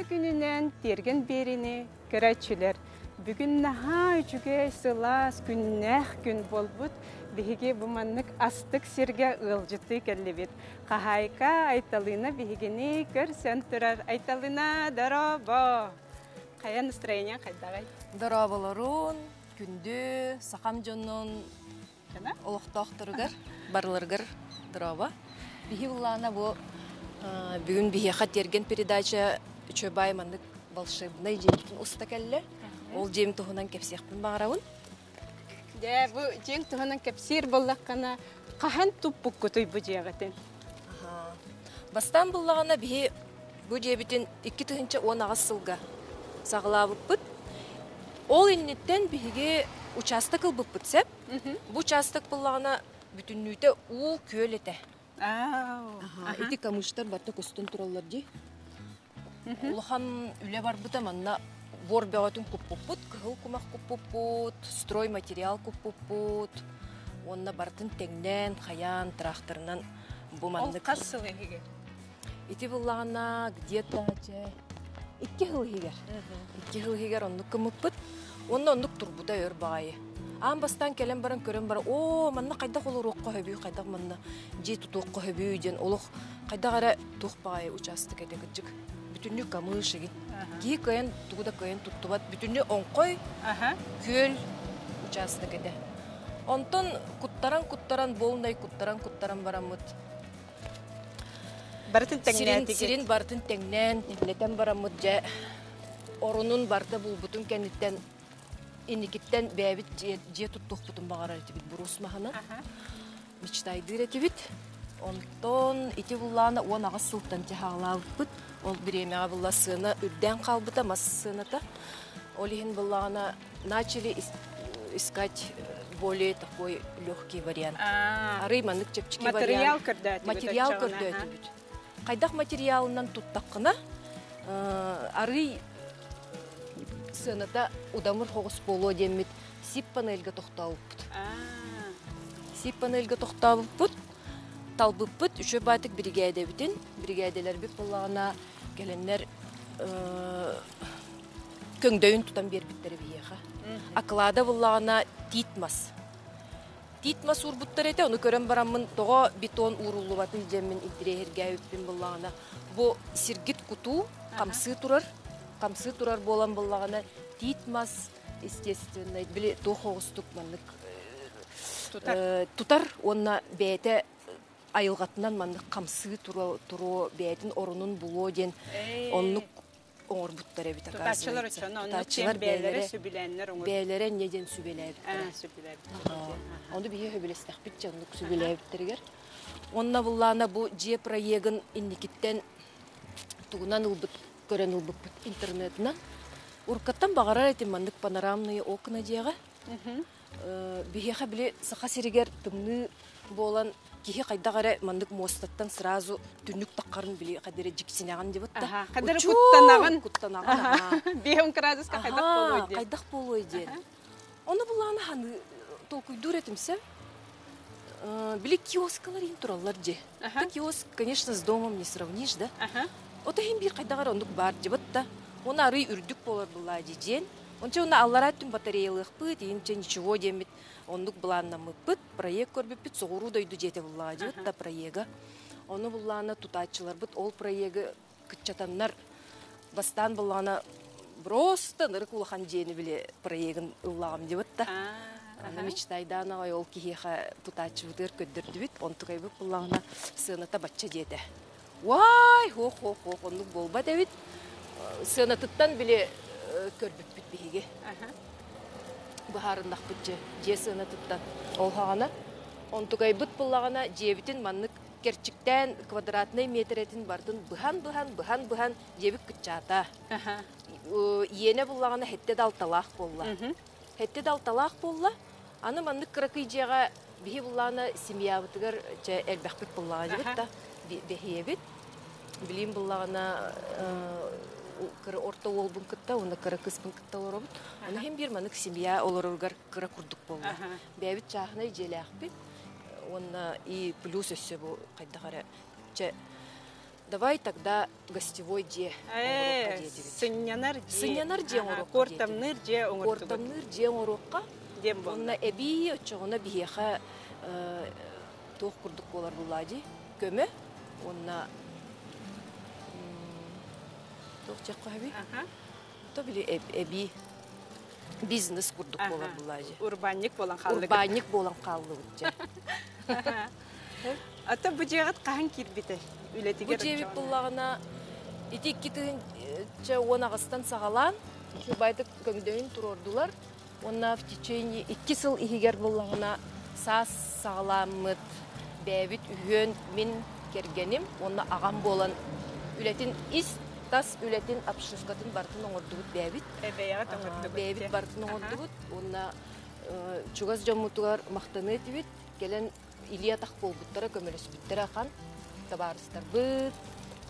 gününen tergen berini görəçülər. Bugün naha üçüge sılaz günnəh gün bolbut. Bihigi bumanlık astık sirge ılcıtı kellibit. Kahayka aytalına bihigini görsen turar. Aytalına daraba. Kaya настроение кайдагай? Дарабаларын күндө сакам жоннон олуктоктургар барларгар дараба. Бихи буллана бу бүгүн бихи хаттерген передача Чөбай мандык волшебный жемтин уста келле. Ол жем тухунан кепсекпин багарабын. Де бу жем тухунан кепсир боллаккана кахан туппук көтөй бу жегатен. Бастан буллагана бихи бу жебитин 2 тыгынча 10 сылга саглабыппыт. Ол иннеттен биге участок ылбыппыт сеп. Бу участок буллагана бүтүннүйте уу көлете. Эти камыштар барта көстөн тураллар ди. Улхан үле барбыта манна бор бөгөтүн куппуппут, кыл кумак куппуппут, строй материал куппуппут. Онна бартын теңнен, хаян, тракторунан бу манны. Ол касыл эге. Эти буллагана где-то 2 жыл хигер. 2 жыл хигер оннук кымыппыт. Оннук турбуда өр баайы. Бастан келен баран көрөн бар. О, манна кайда колорокко хөбүй, кайда манна же тутукко хөбүй ден олук кайда гара тук баайы участок эдегичик. Бүтүннү камышыгы. Ки көен тугуда көен туттубат. Бүтүннү оңкой. Көл участок эде. Онтон куттаран болундай куттаран барамыт. Сирин бартын теңнен, нетен барамыт же орунун барда булбутун кенниттен инникиттен бәбит же туттукпутун багарар этибит бурус махана. Мечтайдыр этибит. Онтон ити буллана 10 сылтан жахалабыт. Ол биремега булла сына үрден калбыта массыната. Олихин буллана начали искать более такой легкий вариант. Ары маннык чепчики вариант. Материал көрдө этибит. Кайдак материалынан туттаккына ары сыната удамыр хогус боло демит сип панельге токталыппыт. Сип панельге токталыппыт, талбыппыт, үшө батык бригада битин, бригаделер бит буллагана келеннер көңдөйүн тутан бербиттери бияха. Аклада буллагана титмас. Титмас урбуттар эте, оны көрөн барамын того бетон урулубатын жемин идирехерге өппин буллагана. Бу сиргит куту камсы турар болан буллагана титмас, естественно, били тохогустук маннык тутар, онна бете айылгатынан маннык камсы туру бетин орунун було ден оннук оңорбуттар эбит аказывается. Тутачылар үчүн оннук бээлери сүбүленнер оңор. Бээлери неден сүбүлебит. Сүбүлебит. Онду бие хөбүлестек бит жонук сүбүлебиттерге. Онна буллана бу же проегин инникиттен тугунан ылбыт көрөн ылбыт интернетинен. Уркаттан багарар этим мандык панорамные окна жега. Биеха биле саха сиригер тымны болан кихи кайдагара мандык мостаттан сразу түнүк таккарын биле кадере жиксинаган деп атта. Кадере куттанаган. Бем градуска кайдак болой ден. Оны буланы ханы толкуйдур этимсе. Биле киоскалар ин тураллар же. Киоск, конечно, с домом не сравнишь, да? Ота хим бир кайдагара ондук бар деп атта. Оны ары үрдүк болар була дижен. Онча оны аллараттын батареялыкпыт, инче ничего демит. Ондук буланнамыппыт, проект көрбүппүт, соғуру дойду жете буллага жет да проега. Оны буллана тутачылар быт, ол проега кытчатаннар бастан буллана просто нырык улахан жени биле проегин уллагам деп да. Аны мечтайдан агай ол кихиха тутачы бутыр көддөрдү бит, онтугай бит буллагана сыната бачча жете. Вай, хох, ондук болба дебит. Сынатыттан биле көрбүппүт биге. Бахарындак битче жесына туттан олхагана онтугай бут буллагана жебитин маннык керчиктен квадратный метретин бардын быхан жебик кытчата. Иене буллагана хетте далталак болла. Хетте далталак болла. Аны маннык кракыйжага бихи буллагана семья бутыгар же элбахбек буллага жебитта бехиебит. Билим буллагана кыры орто олбун кытта, оны кыры кыспын кытта олоробут. Оны хем бир манык семья олороргар кыра курдук болду. Бәбит чахына желеакпит. Оны и плюс өссө бу кайдагара че давай тогда гостевой де. Сыннянар де. Сыннянар де урокка. Кортамныр де оңыртугут. Кортамныр де урокка. Дем бол. Онна эби очоғына бияха тоқ күрдік болар бұлади. Көмі. Онна тоқ жаққа әбі. То білі эби бизнес күрдік болар бұлади. Урбанник болан қалды. Урбанник болан қалды бұдже. Ата бұ жағыт қаған кербеті? Бұ жебіп бұлағына ити кетігін онағыстан сағалан, байды көңдеуін тұрордылар. Онна в течение 2 сыл игер бұлағына сас сағаламыд бәбіт үйен мен кергенім. Онна ағам болан үлетін ис тас үлетін апшыскатын бартын оңырдығыт бәбіт. Бәбіт бартын оңырдығыт. Онна чугаз жамутуғар мақтаны етібіт. Келен Илья тақ болбуттара көмөлөс биттері ақан. Табарыстар бұд,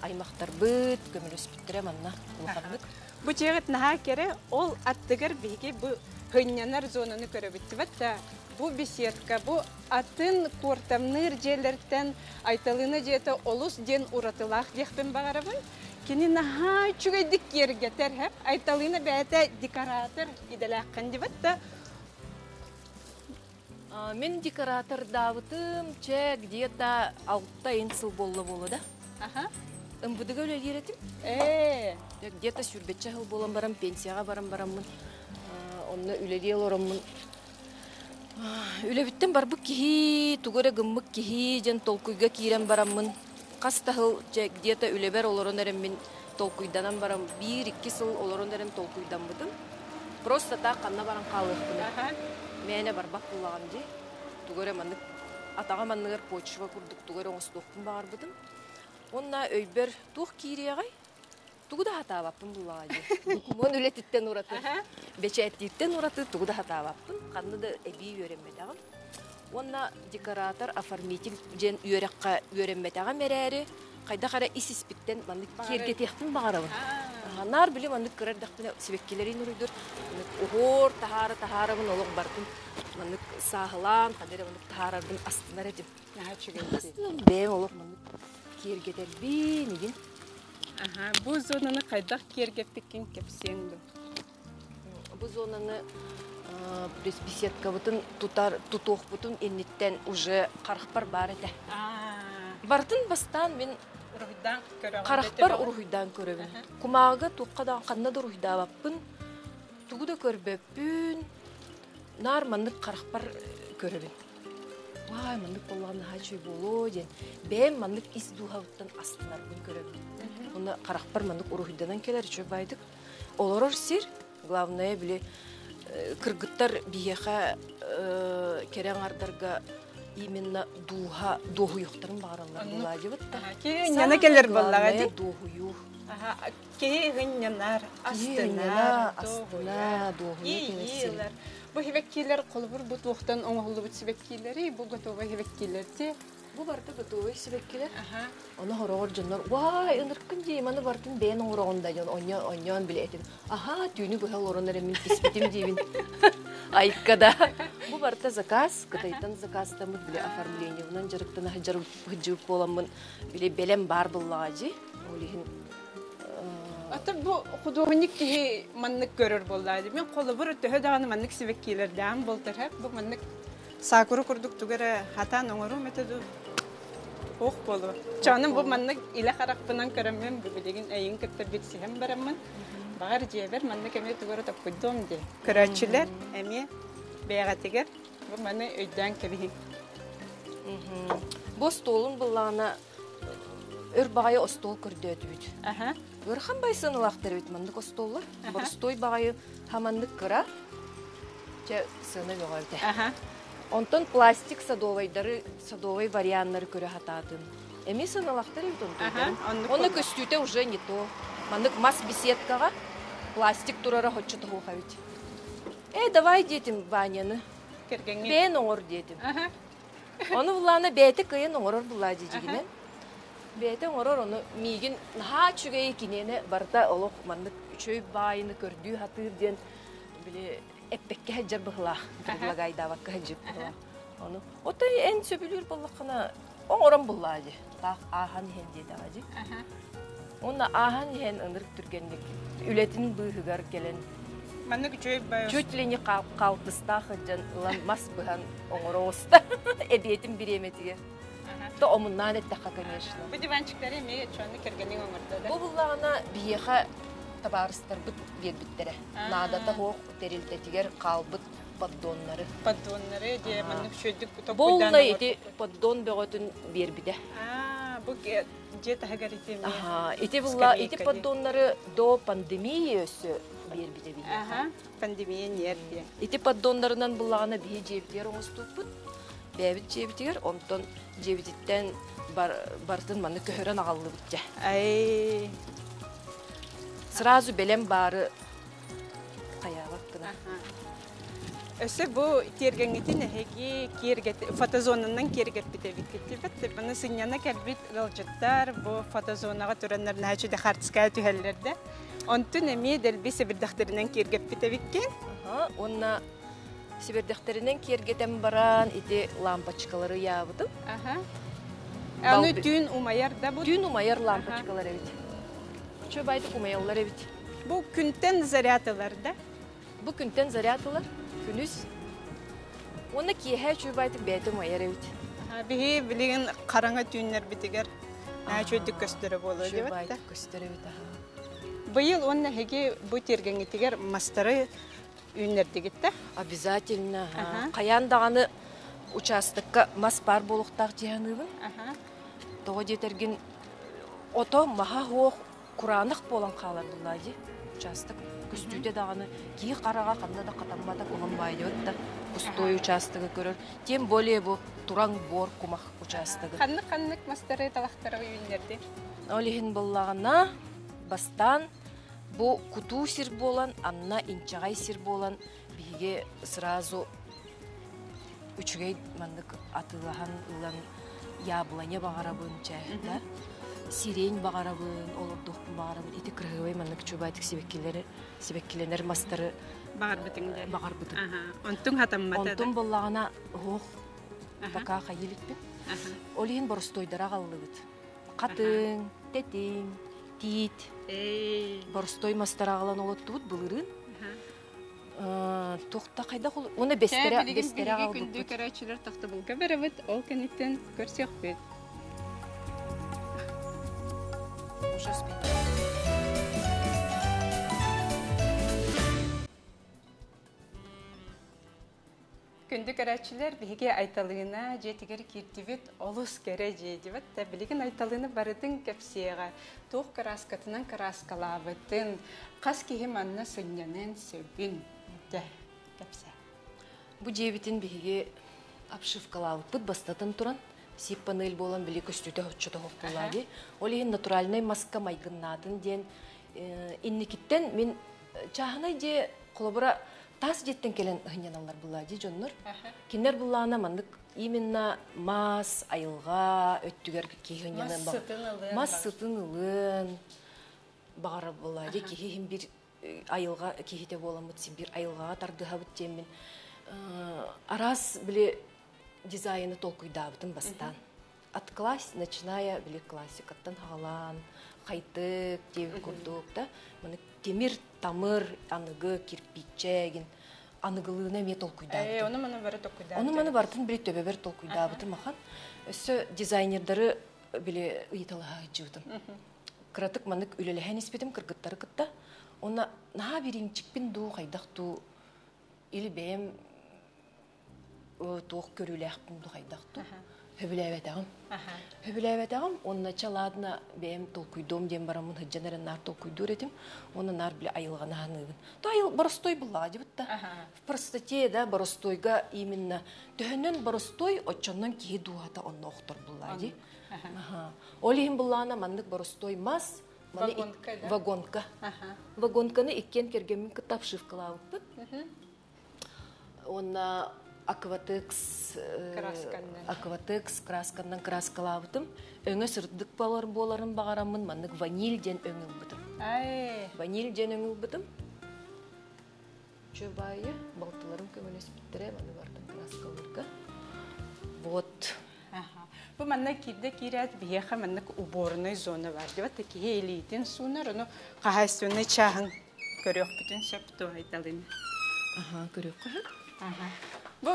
аймақтар бұд, көмөлөс биттері манна ұлғанлық. Бұ жағыт наға кере, ол аттығыр бейге бұ хыннянар зонаны көрі бітті бәтті. Бұ беседка, бұ атын кортамныр жерлерден айталыны жеті олыс ден ұратылақ декпен бағарабын. Кені наға чүгайдік кергетер әп, айталыны бәті декоратор иделәққан дебітті. Мен декоратор давытым, где-то 6 сыл болы да. Үмбудыға өлелер етім. Где-то сүрбетчі ғыл болам барам, пенсияға барам-бараммын. Онны өлелел ораммын. Өлебіттен бар бұк кихи, тугыры гыммық кихи, жен толкуйға кейрен бараммын. Қаста ғыл где-то өлебер оларын әрім мен толкуйданан барам. 1-2 сыл оларын әрім толкуйдан бұдым. Просто та қанна баран қалық бұны. Мәне барбақ бұлағам дей. Тугыры манық, атаға манығыр почва күрдік, тугыры оңыстуқпын бағар бұдым. Онна өйбер туқ кейрияғай, туғы да хата баппын бұлаға дей. Mon өлетіттен ұраты, бечәттіттен ұраты, туғы да хата баппын. Қанны да әбей өремметағым. Онна декоратор, оформитель жен өреққа өремметағым әрәрі. Қайда қара ис-испіттен манық кергетектін бағарабын. Нар біле манық кырардақпын себеккелерін ұрыдыр. Оғыр тахарабын олық бардым. Манық сағылан, қадері манық тахарабын астынар едім. Астынар бәйім олық манық кергетер бейнеген. Бұл зонаны қайдақ кергеппеккен кепсенді? Бұл зонаны беседка бұтын тұтоқ бұтын еннеттен уже қарықпар бар әді. Бартын бастан мен қарақпар ұрғыйдан көребін. Құмағы туққадан қаннады ұрғыда баппын. Туғы да көрбеппін. Нар мандық қарақпар көребін. Вай, мандық болғаны хачой болу ден. Бәм мандық ис дуғауттан астынарбын көребін. Оны қарақпар мандық ұрғыйданан келер жөй байдық. Олар сир, главное біле, кыргыттар бияға керен ардарға именно духу юқтарын бағаралар болады бұтта. Кейінена келер болаға де? Духу юқ. Кейіненар, астына, духу юқ. Бұл хевеккейлер қолыбыр бұт оқтан оңғылы бұт себеккейлері, бұл готовы хевеккейлерде? Бұл барды готовы себеккейлер. Оны хорағыр жонлар, вай, ынырқын дейм, аны бардың бәйін оңырағында жон, оньян біле етім. Аха, түйіні бұхал орынлары мен кеспетім деймін. Айыққада. Бұл барда заказ, кытайтан закастамыз біле оформление. Бұнан жарықтан хыджып боламын, біле бәлем бар бұллаға жи. Ата бұл художник кеге маннық көрір болды. Мен қолы бір өттігі дағаны маннық себеккейлерден болдыр. Бұл маннық сақыры күрдік түгірі хатан оңыру методу оқ болу. Чаным бұл маннық илі қарақпынан көріммен бүгілеген әйін кірттір бетсіген барамын. Бағар жебер маннық әме түгірі тап құйдым де. Көрәтшілер әме бәйғатегер бұл манны өйден кебейін. Бұл столын бұллағына өр бағайы остол көрді өтібіт. Өрхан байсын ұлақтыр өт мандық остолы. Бір стой бағайы хамандық кыра. Че сыны жоғарды. Онтон пластик садовайдары, садовай варианнары көрі хатадым. Әме сын ұлақтыр өт онтойдарын. Оны көстүйте уже не то. Мандық мас беседкаға пластик турара хотчы тұғыл қавит. Давай детім баняны. Бәйін оңыр детім. Оны бұланы бәйті күйін оңырыр бұла дедігінен. Бәйті оңырыр оны мейгін наға чүгей кенені барда олық мандық үшөй байыны көрдүй хатыр ден біле әппекке әджар бұғыла. Бұғылағай даваққа әджіп бұғыла. Ота ән сөбілер болақына оңорон буллади. Так ахан хен деди ажы. Онна ахан хен ынырык түргенник. Үлетин быгыгар келен. Маннык жөй бай. Чуть ли не калтыста хыжан ылан мас быган оңороста. Эбиетин биреметиге. То омуннан эттака, конечно. Бу диванчиктары эме чонны кергенин оңорда да. Бу буллагана биеха табарыстар бит бербиттере. Надата хок терилтетигер калбыт поддоннары. Поддоннары де маннык шөйдүк топуйдан. Болна ити поддон бөгөтүн бербиде. Бу же тагар итеме. Ити булла ити поддоннары до пандемия өсө бербиде бие. Пандемия нерде. Ити поддоннарынан буллагана бие жебитер оңуступпут. Бебит жебитер, онтон жебититтен бартын маны көһөрөн агаллы битте. Ай. Сразу белем бары каябактына. Өсө бу тергеңитин эги киргет фотозонунан киргет битебит. Буны сыньяна келбит ылжыттар бу фотозонага төрөннөр начыда хартская түһеллерде. Онтун эми делби сибирдахтарынан киргет битебиккен. Онна сибирдахтарынан киргетем баран ити лампочкалары ябытым. Аны түн умаяр да бу. Түн умаяр лампочкалары бит. Чö байтык умаяллар бит. Бу күнтен зарядылар да. Бу күнтен зарядылар. Күнүс. Оны кие чö байтык бетим умаяр бит. Биһи билеген караңа түннөр битигер. Чөйдүк көстөрө болот деп атта. Көстөрө бит. Быйыл онна хеге бу тергеңитигер мастары үннердигит да. Обязательно. Каяндаганы участокка мас бар болуктак жааныбын. Того жетерген ото маха хох куранык болан калар буллади. Участок күстүдө даганы ки карага канда да катамбада куланбай деп да. Пустой участогы көрөр. Тем более бу тураң бор кумак участогы. Каннык мастары талактары үннерди. Олихин боллагана бастан бу куту сир болан, анна инчагай сир болан биге сразу үчүгей мандык атылахан ылан яблоня багарабынча да. Сирень багарабын, олордукпун багарабын, ити кыргыбай мандык чубайтык себеккиленер мастары багарбытыңдар. Багарбытым. Онтун хатаммата да. Онтун боллагана хох така кайылыппын. Олихин борстойдара каллыбыт. Катын, тетиң, тит. Борстой мастара калан олоттубут былырын. Тохта кайда кол? Оны бестере алып. Күндү карачылар тохта булга беребит, ол кенеттен көрсөкпүт. Ужас бит. Күндү карачылар биге айталыгына жетигер киртибит олус кере жедибит да билеген айталыгына барытын кепсиега тух краскатынан краскалабытын кас кихим анна сыннянын сөбүн да кепсе. Бу жебитин биге обшивкалабыт бастатын туран сип панель болан биле көстүтө чото боллади. Олин натуральный маска майгыннатын ден инникиттен мен чахана же колобура тас жеттен келен хыняналар буллади жоннор. Кинер буллана мандык именно мас айылга өттүгөр кийгенен бар. Мас сытынылын багара буллади кийим бир айылга кийите боламыт син бир айылга тардыхабыт жемин. Арас биле дизайны толкуйдабытын бастан. От класс, начиная биле классикаттан хагалан, кайтык деп курдук да. Мына темир тамыр аныгы кирпичеген аныгылыгына ме толкуйдабытын. Оны мана бары толкуйдабытын. Оны мана бартын биле төбөбөр толкуйдабытын махан. Өсө дизайнерлары биле ыйталага жыбытын. Кратык манык үлелеген испетим кыргыттары кытта. Оны наха биринчикпин ду кайдакту или бем тоқ көрүләхпин ду кайдакту. Хөбүләбәтәгым. Хөбүләбәтәгым онна чаладна бем толкуйдом дем барамын хыҗҗанаран нар толкуйдур этим. Оны нар биле айылгана ханыгын. То айыл боростой булла дибитта. В простоте да боростойга именно төһөннән боростой очоннан ки дуата онна охтор булла ди. Олим буллана мандык боростой мас вагонка. Вагонканы иккен кергемин кытапшывкалабыт. Онна акватекс краскандан краскалабытым. Өңө сырдык боларын багарамын, мандык ванильден өңүлбүтүм. Ваниль ден өңүлбүтүм. Чөбайы балтыларым көмөлөс биттере, маны бардын краскаларга. Вот. Бу манна кирде кирят биеха маннык уборный зона бар. Деп такие элитин сунар, ону кахайсыны чахын көрөк бүтүн септу айталын. Көрөк. Бу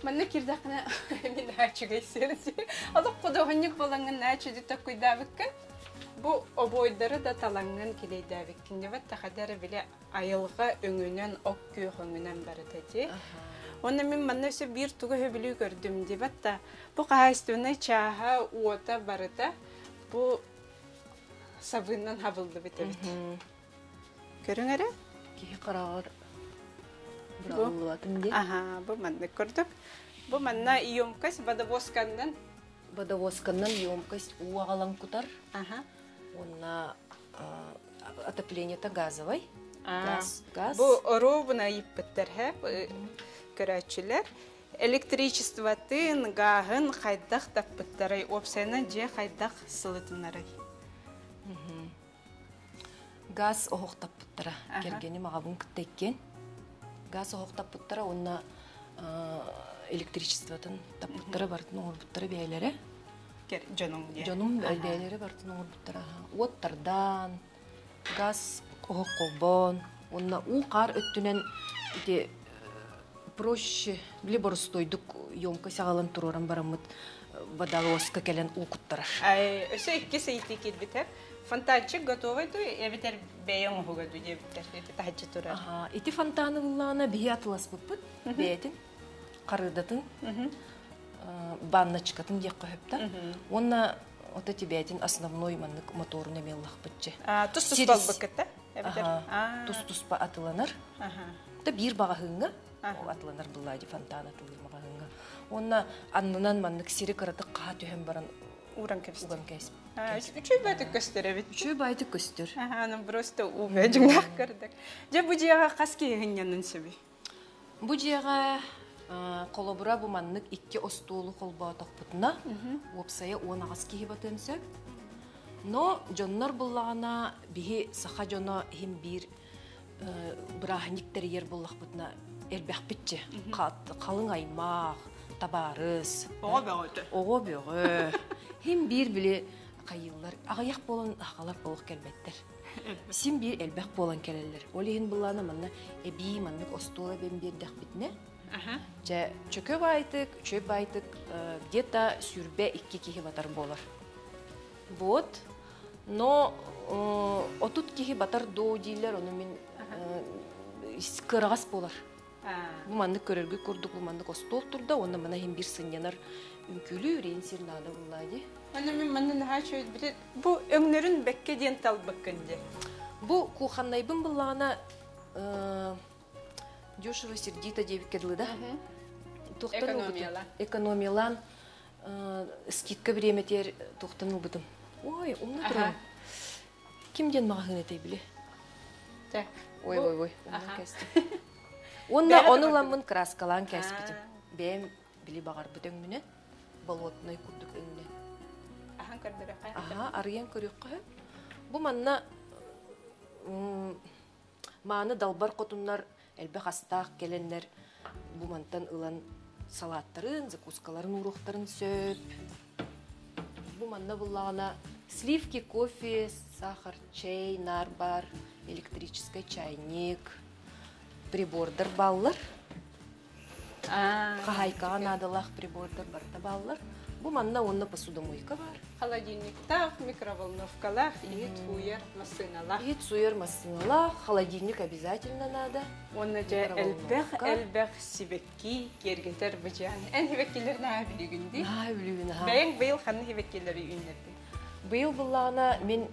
манна кирде кана мен ачыгай серси. Алып кодогонник болгон ачыды такуйдабыккан. Бу обойдары да таланган килейдабыккин. Деп тахадары биле айылга өңүнөн ок күйөгөнөн барытати. Оны мен маннасы бир туга хөбүлү көрдүм деп атта. Бу кайстыны чаха уота барыта. Бу сабыннан хабылды битебит. Көрүңөрө? Ки карар. Браулатым де. Бу манны көрдүк. Бу манна иёмкас Водовоскандан. Водовоскандан иёмкас уагалан кутар. Онна отопление-то газовый. Газ. Бу ровна иппеттер көрәчүләр. Электричествотын, гахын хайдах таппыттарай, опсайна же хайдах сылытынарай. Газ оғық таппыттара. Кергені мағабын күттейкен. Газ оғық таппыттара, онна электричествотын таппыттара бартын оңырбыттара бәйлері. Жоным бәйлері бартын оңырбыттара. Оттардан, газ оғық қолбон. Онна у қар өттінен проще, били борстойдук ёмкасы сағалан туроран барамыт Водовоска келен укуттара. Өсө икки сейти келбитер. Фонтанчик готовый ду, эбитер бейон угуга ду дебитер. Эти тахачы турар. Эти фонтаны буллана бие атылас буппут, бейтин, карыдатын, банночкатын дек көһөптар. Онна вот эти бейтин основной маннык моторуна меллах бутче. Тус-тус балбыккетта? Тус-тус па атыланар. Та бир багахыңга атланар буллади фонтан атылыр магаңга. Онна аннынан маннык сири караты ка төһөн баран уран кепс. Үчөй байтык көстөрөбүт. Үчөй байтык көстөр. Аны просто уга жыңнак көрдүк. Же бу жага каски гыннанын сөбү. Бу жага колобура бу маннык 2 остуулу колбоо токпутуна. Опсая 10 аски хибатымсы. Но жоннор буллагана бихи саха жоно хим бир брахниктер ер буллахпытна элбәхпитче. Калың аймак, табарыс. Ого бөгө. Хим бир биле кайыллар, агаяк болон агалар болук келбеттер. Сим бир элбәх болон келелер. Олихин булланы манна эби маннык остула бен бердәк битне. Же чөкө байтык, где-то сүрбе 2 кихи батар болар. Вот. Но отут кихи батар до дилер, оны мен кырагас болар. Бу маннык көрөргө курдук, бу маннык остол турда, оны мына хим бир сынянар үкүлү ренсир нада буллайды. Аны мен манны хачөйт билет. Бу өңнөрүн бекке ден талбыккынды. Бу куханнайбын буллагана дешево сердито девиккедлы да. Экономиялан скидка береметер тоқтаныл бытым. Ой, умна турам. Кимден мағын етей біле? Ой. Умна кәсті. Оны ламын краскалан кәспетім. Бәйім біле бағар бұт өңміне. Болотнай күрдік өңіне. Арыян көрек қай. Бұ манна маны далбар қотынлар әлбі қастақ келенлер бұ мантан ұлан салаттарын, закускаларын, урухтарын сөп. Бұ манна бұллағына сливки, кофе, сахар, чай, нар бар, электрический чайник, прибордар баллар. Қағайкаға надалақ прибордар барта баллар. Бу манна онна посудомойка бар. Холодильниктах, микроволновкалах, ит-суер масыналах. Ит-суер масыналах, холодильник обязательно надо. Онна же элбэх сибекки кергетер быжан. Эн хибеккилер на билигинди. На билигин. Бәйін быйыл ханны хибеккилери үйнерди. Быйыл буллағына мен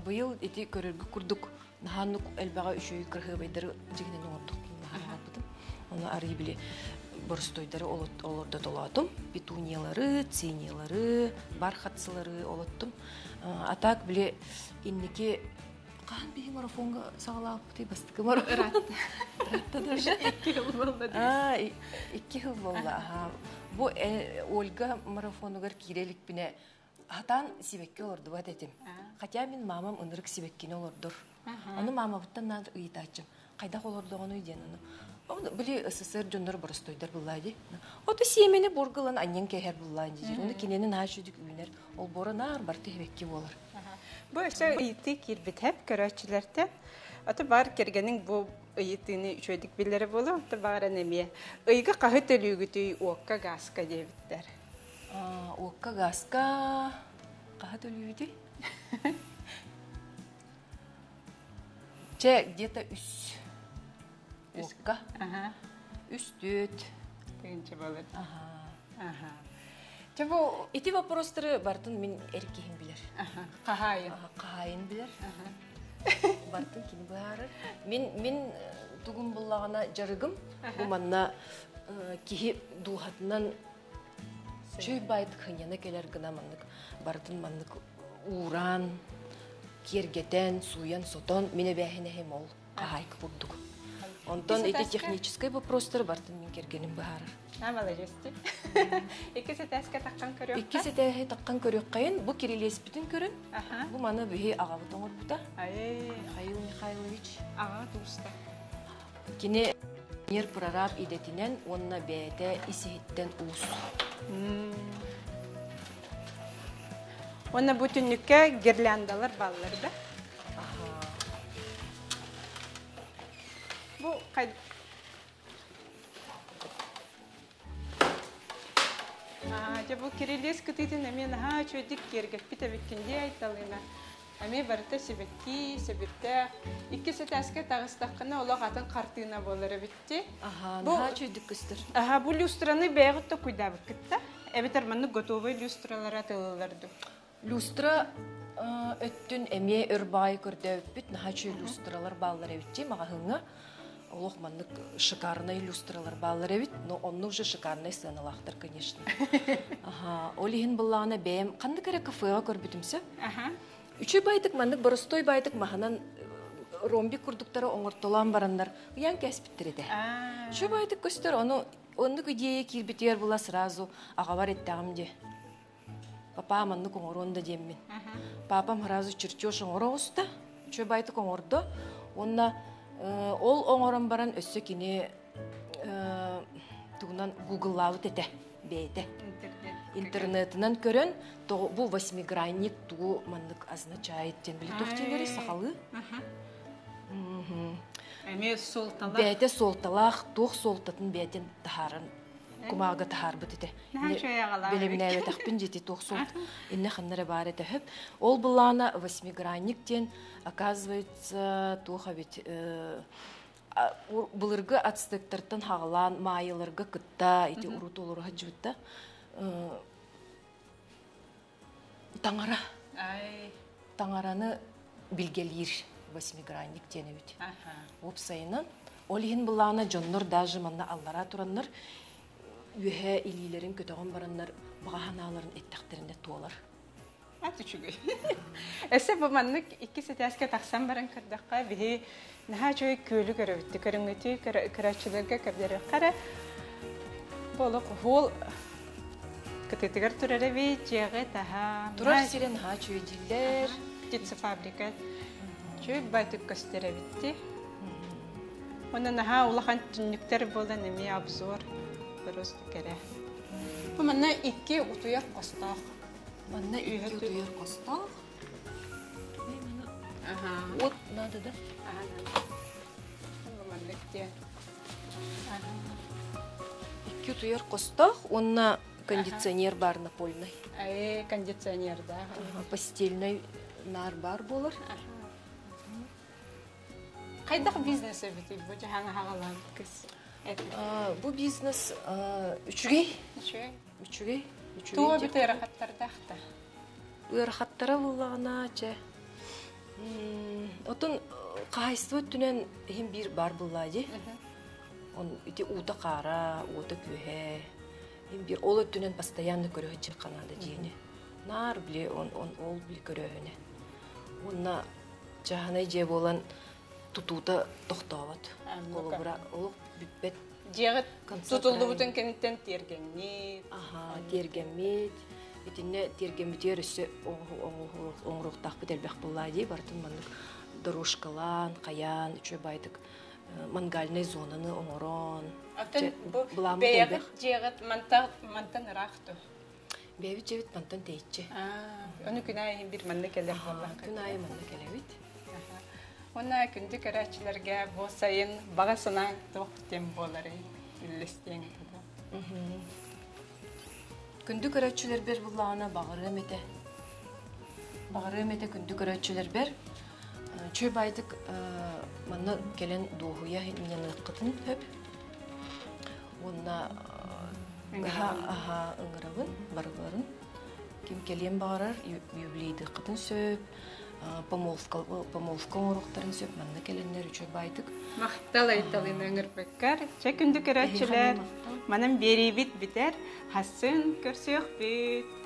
быйыл эти көрөргө курдук. Наханны элбэға үшөй кырхы байдары жигинен оңордук. Оны арый биле борстойдары олорда толатым. Петуниялары, циньялары, бархатсылары олоттым. Атак биле иннеке қан бейі марафонға сағалап бұтай бастықы марафон. Ратта даже. 2 жыл болды дейсіз. 2 жыл болды. Бұ Ольга марафонығар кирелік біне атан сибекке олорды бат етім. Хотя мен мамам ынырық сибеккені олордыр. Оны мама бұттан надыр ұйытачым. Кайда олордоғын үйден оны. Білі СССР жонлары бұрыстойдар бұллайды. Оты семені борғылан аннен кәйер бұллайды. Оны кененің ашудық үйінер. Ол борынар барты хебекке болар. Бұл өсі үйті кербет әп көрәтшілерді. Оты бар кергенің бұл үйітіні үшөйдік білері болу. Оты бағаран әме. Үйгі қағы төлігіті оққа ғасқа дебіттер. Оққа ғасқа қағы төлігіті? Че, где-то үс. Оққа. Үстөт. Түйінші болыр. Эти вопростары бартын мен әркейін білер. Қағайын. Қағайын білер. Бартын кені бағарыр. Мен тұғын бұллағына жарығым. Бұл манна кейі дұғатынан чөй байт қыняна келер гына маннық. Бартын маннық уран, кергетен, суян, сотон. Мене бәхіне хем ол қағайық бұлдық. Онтон эти технический вопростары бартын мен кергенім бағарыр. Молодецті. Иккесі тәске таққан көрек? Иккесі тәске таққан көрек қайын. Бұл керелес бүтін көрін. Бұл маны бүйе ағабы тоңыр бұта. Михаил Михайлович. Аға дұста. Кені нер прораб идетінен онына бәйті исехеттен ұс. Онына бүтінлікке гирляндалар балылар да? Бұл қайды? Бұл керелес күтейден әмен чөйдік кергет біті біткенде айталына. Әме барыта себекки, себепті. Иккесі тәске тағыстаққына олақ атын қартығына болары бітті. Чөйдік күстір. Бұл люстраны бәғітті құйдабы күтті. Әбетер мұны готовы люстралар атылыларды. Люстра өттін әме үрбай көрді өппіт. Чөй люстралар балылар әбітті. Мағағыңа олық маннык шикарный люстралар баллар эбит, но онны уже шикарный сценалахтар, конечно. Олихин буллағына бәйім. Қанды кәрі кафеға көрбітімсі? Үші байтық маннык бұрыстой байтық мағынан ромбик күрдіктары оңыртолан барандар. Уян кәспіттір еді. Үші байтық көстер, онны көдейе кирбітер бұла сразу ағавар еттіғымде. Папа маннык оңыронда деммен. Папам сразу чертеж оңыра ұста. Үші байтық оңырды. Онна ол оңырын баран өссі кені тұғынан Google-лауыт әті бейді. Интернетінен көрін, бұл 8-гранник тұғы маңдық означает. Білі тоқтен көрі сақалы? Әме солталақ? Бәйті солталақ, тоқ солтатын бәйтен тахарын. Кумаға тахар бұд әті. Білімін әуе тақпын жеті тоқ солт. Инне қаннары бар әті хөп. Ол бұлағына 8-гранниктен, оказывается, тоға бет бұлырғы ацтектартын хағылан, майылырғы күтта, әті ұрут олырға жүбітті. Таңара. Таңараны білгелер 8-гранник тені бет. Опсайынан. Ол ең бұлағына жонныр, даже манна аллара тұранныр. Үйе илилерин көтөғын бараннар бағаналарын еттақтерінде туалар. Аты чүгей. Әсі бұл маннық 2 сетәске тақсан баран кірдіққа бігі наға жөй көлі көрі көріңіті көрәтшілерге көрдері қара. Болық ғол күтетігер тұрары бей жеғі таға. Тұрар сирен наға жөй дейлер. Детсі фабрика жөй байтық көстері бітті. Оны наға ұлақан түнніктер болдан әме обзор. Просто кере. Bu manna 2 utuyar qostaq. Manna 2 utuyar qostaq. От надо, да? Bu manna где? 2 utuyar qostaq, онна кондиционер бар напольный. Кондиционер, да. Постельный нар бар болар. Қайдақ бизнес өбіті? Бұл жаңа хағалан кіз. Бұл бизнес үчүгей. Туға біті ұрақаттардақта? Ұрақаттара болағына жа. Отын қайсты өттінен ең бір бар болады. Он үте ута қара, ута көе. Ең бір ол өттінен постоянны көрі өтчі қанады дейіне. Нар біле, ол біле көрі өне. Онна жағынай же болан тұтуыта тоқтауат. Ол бүппет. Жеғыт тұтылды бұтын кенеттен тергенмет. Тергенмет. Етіне тергенметер үсі оңырықтақ бұт әлбәқ болай дей. Бартын маңдық дорожкалан, қаян, үші байдық мангальный зонаны оңорон. Атын бу Буламы бәягыт жегыт мантан ырахту. Бәбит жебит мантан тейче. Оны күнай бир манны келер болла. Күн айы манна келебит. Оны күндү көрәчләргә бу сайын багасына тох тем болары иллестен. Күндү көрәчүләр бер буллана багыры мете. Багыры мете күндү көрәчүләр бер. Чөй байтык манна келен дохуя менен кытын хөп. Онна ыңырабын, барыларын. Ким келен бағарар, юблейді қытын сөп, помолвка орықтарын сөп, манна келенлер үчі байтык. Мақтал айталын өңірбеккар, чә күнді көрәтшілер, манам бері бит бітер, хасын көрсеуқ бит.